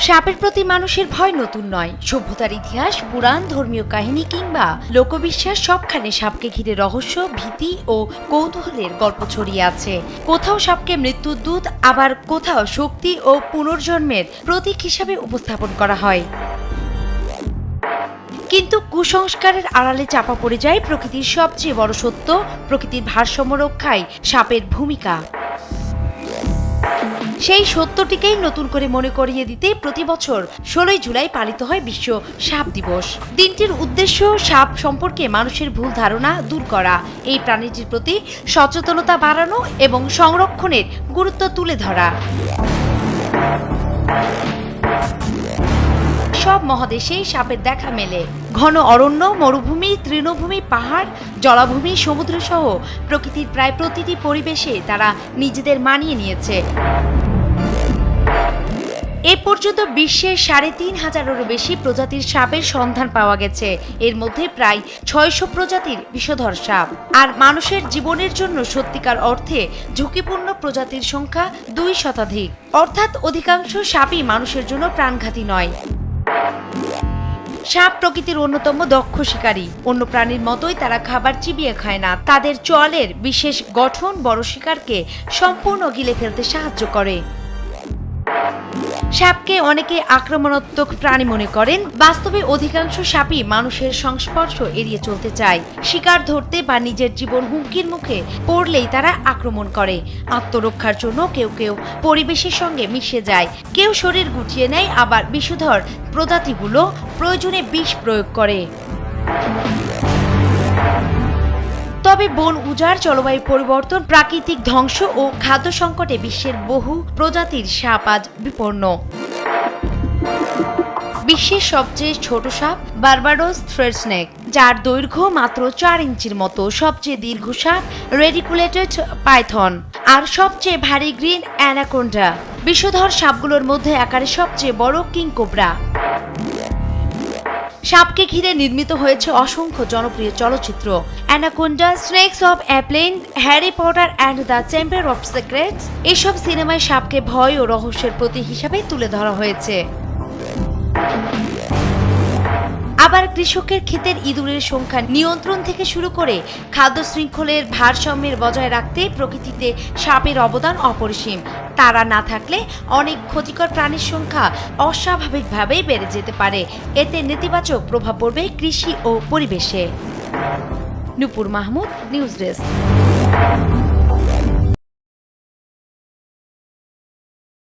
সাপের প্রতি মানুষের ভয় নতুন নয়। সভ্যতার ইতিহাস, পুরাণ, ধর্মীয় কাহিনী কিংবা লোকবিশ্বাস সবখানে সাপকে ঘিরে রহস্য, ভীতি ও কৌতূহলের গল্প ছড়িয়ে আছে। কোথাও সাপকে মৃত্যুর দূত, আবার কোথাও শক্তি ও পুনর্জন্মের প্রতীক হিসাবে উপস্থাপন করা হয়। কিন্তু কুসংস্কারের আড়ালে চাপা পড়ে যায় প্রকৃতির সবচেয়ে বড় সত্য, প্রকৃতির ভারসাম্য রক্ষায় সাপের ভূমিকা। সেই সত্যটিকেই নতুন করে মনে করিয়ে দিতে প্রতি বছর 16 জুলাই পালিত হয় বিশ্ব সাপ দিবস। দিনটির উদ্দেশ্য সাপ সম্পর্কে মানুষের ভুল ধারণা দূর করা, এই প্রাণীটির প্রতি সচেতনতা বাড়ানো এবং সংরক্ষণের গুরুত্ব তুলে ধরা। সব মহাদেশেই সাপের দেখা মেলে। ঘন অরণ্য, মরুভূমি, তৃণভূমি, পাহাড়, জলাভূমি, সমুদ্র সহ প্রকৃতির প্রায় প্রতিটি পরিবেশে তারা নিজেদের মানিয়ে নিয়েছে। এ পর্যন্ত বিশ্বের ৩,৫০০-এরও বেশি প্রজাতির সাপের সন্ধান পাওয়া গেছে। এর মধ্যে প্রায় ৬০০ প্রজাতির বিষধর সাপ। আর মানুষের জীবনের জন্য সত্যিকার অর্থে ঝুঁকিপূর্ণ প্রজাতির সংখ্যা ২ শতাধিক। অর্থাৎ অধিকাংশ সাপই মানুষের জন্য প্রাণঘাতী নয়। সাপ প্রকৃতির অন্যতম দক্ষ শিকারী। অন্য প্রাণীর মতোই তারা খাবার চিবিয়ে খায় না। তাদের চোয়ালের বিশেষ গঠন বড় শিকারকে সম্পূর্ণ গিলে ফেলতে সাহায্য করে। সাপকে অনেকে আক্রমণাত্মক প্রাণী মনে করেন। বাস্তবে অধিকাংশ সাপই মানুষের সংস্পর্শ এড়িয়ে চলতে চায়। শিকার ধরতে বা নিজের জীবন হুমকির মুখে পড়লেই তারা আক্রমণ করে। আত্মরক্ষার জন্য কেউ কেউ পরিবেশের সঙ্গে মিশে যায়, কেউ শরীর গুটিয়ে নেয়, আবার বিষধর প্রজাতিগুলো প্রয়োজনে বিষ প্রয়োগ করে। তবে বন উজাড়, জলবায়ু পরিবর্তন, প্রাকৃতিক ধ্বংস ও খাদ্য সংকটে বিশ্বের বহু প্রজাতির সাপ আজ বিপন্ন। বিশ্বের সবচেয়ে ছোট সাপ বার্বাডোস থ্রেড স্নেক, যার দৈর্ঘ্য মাত্র 4 ইঞ্চির মতো। সবচেয়ে দীর্ঘ সাপ রেডিকুলেটেড পাইথন, আর সবচেয়ে ভারী গ্রিন অ্যানাকোন্ডা। বিষধর সাপগুলোর মধ্যে আকারে সবচেয়ে বড় কিং কোবরা। সাপকে ঘিরে নির্মিত হয়েছে অসংখ্য জনপ্রিয় চলচ্চিত্র। Anaconda, snakes of a plane, Harry Potter and the chamber of secrets, এসব সিনেমায় সাপকে ভয় ও রহস্যের প্রতীক হিসাবে তুলে ধরা হয়েছে। আবার কৃষকের ক্ষেতের ইঁদুরের সংখ্যা নিয়ন্ত্রণ থেকে শুরু করে খাদ্য শৃঙ্খলের ভারসাম্যের বজায় রাখতে প্রকৃতিতে সাপের অবদান অপরিসীম। তারা না থাকলে অনেক ক্ষতিকর প্রাণীর সংখ্যা অস্বাভাবিকভাবে বেড়ে যেতে পারে। এতে নেতিবাচক প্রভাব পড়বে কৃষি ও পরিবেশে। নূপুর মাহমুদ, নিউজ ডেস্ক।